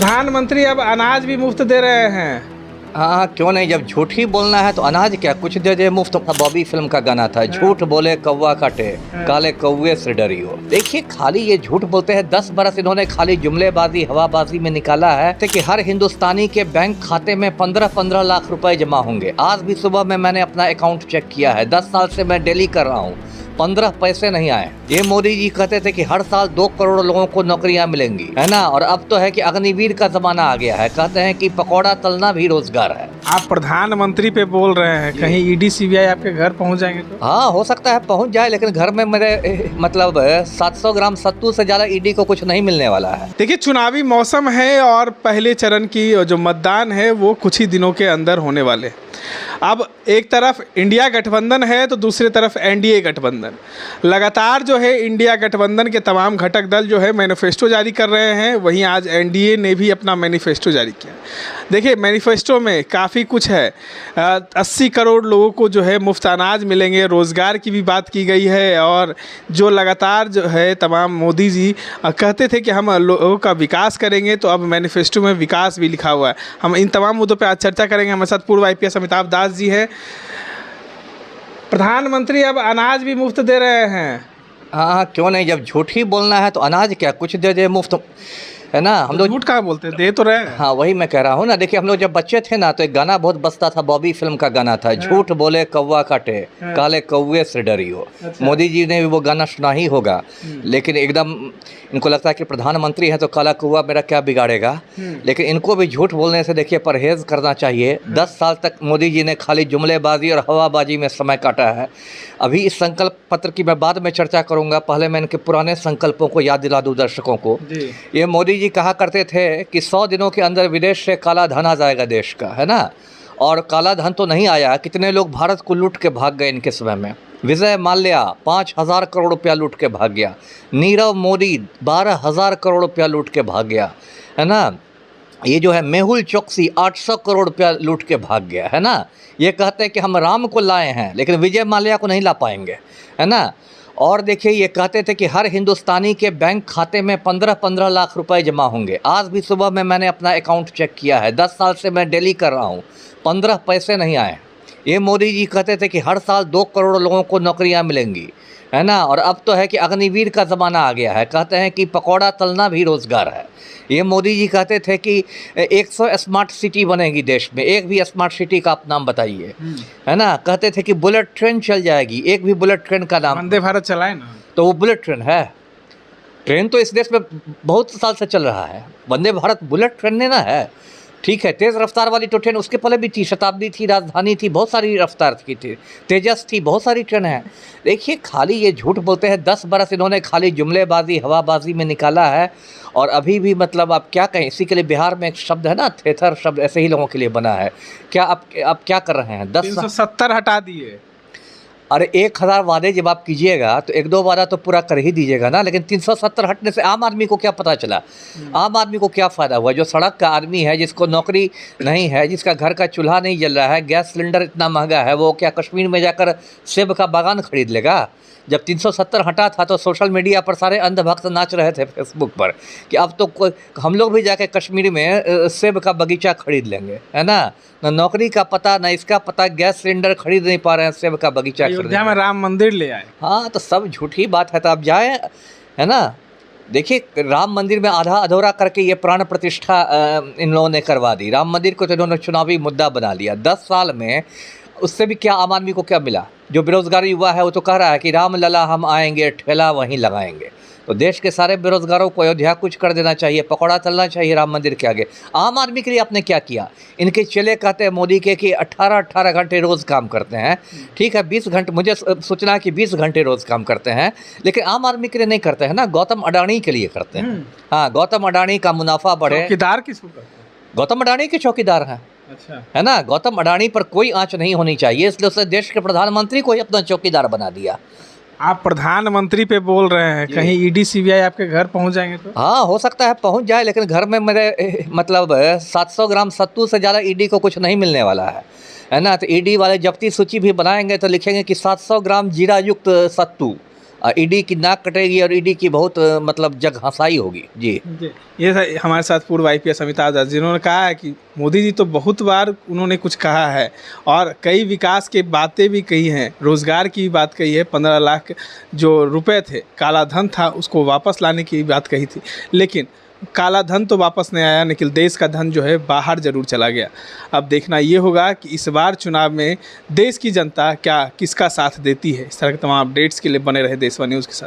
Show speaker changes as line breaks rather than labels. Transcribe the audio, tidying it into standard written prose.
प्रधानमंत्री अब अनाज भी मुफ्त दे रहे हैं।
हाँ क्यों नहीं, जब झूठ ही बोलना है तो अनाज क्या कुछ दे दे मुफ्त। बॉबी फिल्म का गाना था, झूठ बोले कौवा काटे काले कौवे से डरियो। देखिए खाली ये झूठ बोलते हैं, 10 बरस इन्होंने खाली जुमलेबाजी हवाबाजी में निकाला है कि हर हिंदुस्तानी के बैंक खाते में 15-15 लाख रुपए जमा होंगे। आज भी सुबह में मैंने अपना अकाउंट चेक किया है, 10 साल से मैं डेली कर रहा हूँ, 15 पैसे नहीं आए। ये मोदी जी कहते थे कि हर साल 2 करोड़ लोगों को नौकरियां मिलेंगी, है ना, और अब तो है कि अग्निवीर का जमाना आ गया है। कहते हैं कि पकौड़ा तलना भी रोजगार है।
आप प्रधानमंत्री पे बोल रहे हैं, कहीं ईडी सीबीआई आपके घर पहुंच जाएंगे तो?
हाँ हो सकता है पहुंच जाए, लेकिन घर में मेरे मतलब 700 ग्राम सत्तू से ज्यादा ईडी को कुछ नहीं मिलने वाला है।
देखिए चुनावी मौसम है और पहले चरण की जो मतदान है वो कुछ ही दिनों के अंदर होने वाले। अब एक तरफ इंडिया गठबंधन है तो दूसरी तरफ एनडीए गठबंधन। लगातार जो है इंडिया गठबंधन के तमाम घटक दल जो है मैनिफेस्टो जारी कर रहे हैं, वहीं आज एनडीए ने भी अपना मैनिफेस्टो जारी किया। देखिए मैनिफेस्टो में काफ़ी कुछ है। 80 करोड़ लोगों को जो है मुफ्त अनाज मिलेंगे, रोज़गार की भी बात की गई है, और जो लगातार जो है तमाम मोदी जी कहते थे कि हम लोगों का विकास करेंगे, तो अब मैनिफेस्टो में विकास भी लिखा हुआ है। हम इन तमाम मुद्दों पर आज चर्चा करेंगे। हमारे साथ पूर्व IPS अमिताभ दास जी हैं। प्रधानमंत्री अब अनाज भी मुफ्त दे रहे हैं।
हाँ क्यों नहीं, जब झूठ ही बोलना है तो अनाज क्या कुछ दे दे मुफ्त, है ना। हम लोग
झूठ कहाँ बोलते, दे तो रहे हैं।
हाँ वही मैं कह रहा हूँ ना। देखिए हम लोग जब बच्चे थे ना तो एक गाना बहुत बजता था, बॉबी फिल्म का गाना था, झूठ बोले कौवा काटे काले कौवे से डरियो। मोदी जी ने भी वो गाना सुना ही होगा, लेकिन एकदम इनको लगता है कि प्रधानमंत्री है तो काला कौवा मेरा क्या बिगाड़ेगा। लेकिन इनको भी झूठ बोलने से देखिए परहेज करना चाहिए। 10 साल तक मोदी जी ने खाली जुमलेबाजी और हवाबाजी में समय काटा है। अभी इस संकल्प पत्र की मैं बाद में चर्चा करूंगा, पहले मैं इनके पुराने संकल्पों को याद दिला दूं दर्शकों को। ये मोदी जी कहा करते थे कि 100 दिनों के अंदर विदेश से काला धन आ जाएगा देश का, है ना, और काला धन तो नहीं आया। कितने लोग भारत को लूट के भाग गए इनके समय में। विजय माल्या 5000 करोड़ रुपया लूट के भाग गया। नीरव मोदी 12,000 करोड़ रुपया लूट के भाग गया, है ना। ये जो है मेहुल चोकसी 800 करोड़ रुपया लूट के भाग गया, है ना। ये कहते हैं कि हम राम को लाए हैं, लेकिन विजय माल्या को नहीं ला पाएंगे, है ना। और देखिए ये कहते थे कि हर हिंदुस्तानी के बैंक खाते में 15-15 लाख रुपए जमा होंगे। आज भी सुबह में मैंने अपना अकाउंट चेक किया है, 10 साल से मैं डेली कर रहा हूँ, 15 पैसे नहीं आए। ये मोदी जी कहते थे कि हर साल 2 करोड़ लोगों को नौकरियां मिलेंगी, है ना, और अब तो है कि अग्निवीर का ज़माना आ गया है। कहते हैं कि पकौड़ा तलना भी रोज़गार है। ये मोदी जी कहते थे कि 100 स्मार्ट सिटी बनेगी देश में, एक भी स्मार्ट सिटी का आप नाम बताइए, है ना। कहते थे कि बुलेट ट्रेन चल जाएगी, एक भी बुलेट ट्रेन का नाम।
वंदे भारत चलाए ना,
तो वो बुलेट ट्रेन है। ट्रेन तो इस देश में बहुत साल से चल रहा है, वंदे भारत बुलेट ट्रेन ने ना है। ठीक है, तेज़ रफ्तार वाली तो ट्रेन उसके पहले भी थी, शताब्दी थी, राजधानी थी, बहुत सारी रफ्तार की थी, तेजस थी, बहुत सारी ट्रेन है। देखिए खाली ये झूठ बोलते हैं, 10 बरस इन्होंने खाली जुमलेबाजी हवाबाजी में निकाला है, और अभी भी मतलब आप क्या कहें। इसी के लिए बिहार में एक शब्द है ना, थेथर शब्द, ऐसे ही लोगों के लिए बना है। क्या आप क्या कर रहे हैं?
370 हटा दिए।
अरे 1000 वादे जब आप कीजिएगा तो 1-2 वादा तो पूरा कर ही दीजिएगा ना। लेकिन 370 हटने से आम आदमी को क्या पता चला, आम आदमी को क्या फ़ायदा हुआ? जो सड़क का आदमी है, जिसको नौकरी नहीं है, जिसका घर का चूल्हा नहीं जल रहा है, गैस सिलेंडर इतना महंगा है, वो क्या कश्मीर में जाकर सेब का बागान खरीद लेगा? जब 370 हटा था तो सोशल मीडिया पर सारे अंधभक्त नाच रहे थे फेसबुक पर कि अब तो हम लोग भी जाके कश्मीर में सेब का बगीचा खरीद लेंगे, है ना। न नौकरी का पता, न इसका पता, गैस सिलेंडर खरीद नहीं पा रहे हैं, सेब का बगीचा
अयोध्या में राम मंदिर ले आए।
हाँ तो सब झूठी बात है, तो आप जाए, है ना। देखिए राम मंदिर में आधा अधूरा करके ये प्राण प्रतिष्ठा इन लोगों ने करवा दी। राम मंदिर को तो इन्होंने चुनावी मुद्दा बना लिया। 10 साल में उससे भी क्या आम आदमी को क्या मिला? जो बेरोजगार युवा है वो तो कह रहा है कि राम लला हम आएंगे, ठेला वहीं लगाएंगे। तो देश के सारे बेरोजगारों को अयोध्या कुछ कर देना चाहिए, पकौड़ा तलना चाहिए राम मंदिर के आगे। आम आदमी के लिए आपने क्या किया? इनके चेले कहते हैं मोदी के कि 18-18 घंटे रोज़ काम करते हैं। ठीक है 20 घंटे, मुझे सोचना है कि 20 घंटे रोज़ काम करते हैं, लेकिन आम आदमी के लिए नहीं करते हैं ना, गौतम अडानी के लिए करते हैं। हाँ गौतम अडानी का मुनाफा बढ़े।
चौकीदार किसको करते हैं?
गौतम अडानी के चौकीदार हैं,
अच्छा,
है ना। गौतम अडानी पर कोई आंच नहीं होनी चाहिए, इसलिए उसने देश के प्रधानमंत्री को ही अपना चौकीदार बना दिया।
आप प्रधानमंत्री पे बोल रहे हैं, कहीं ईडी सीबीआई आपके घर पहुंच जाएंगे तो?
हाँ हो सकता है पहुंच जाए, लेकिन घर में मेरे मतलब 700 ग्राम सत्तू से ज़्यादा ईडी को कुछ नहीं मिलने वाला है ना। तो ईडी वाले जब्ती सूची भी बनाएंगे तो लिखेंगे कि 700 ग्राम जीरा युक्त सत्तू, ईडी की नाक कटेगी और ईडी की बहुत मतलब जग हंसाई होगी जी।
ये था हमारे साथ पूर्व IPS अमिताभ दास, जिन्होंने कहा है कि मोदी जी तो बहुत बार उन्होंने कुछ कहा है और कई विकास की बातें भी कही हैं, रोज़गार की बात कही है, 15 लाख जो रुपए थे, काला धन था, उसको वापस लाने की बात कही थी, लेकिन काला धन तो वापस नहीं आया, लेकिन देश का धन जो है बाहर ज़रूर चला गया। अब देखना ये होगा कि इस बार चुनाव में देश की जनता क्या किसका साथ देती है। इस तरह के तमाम अपडेट्स के लिए बने रहे देशवा न्यूज़ के साथ।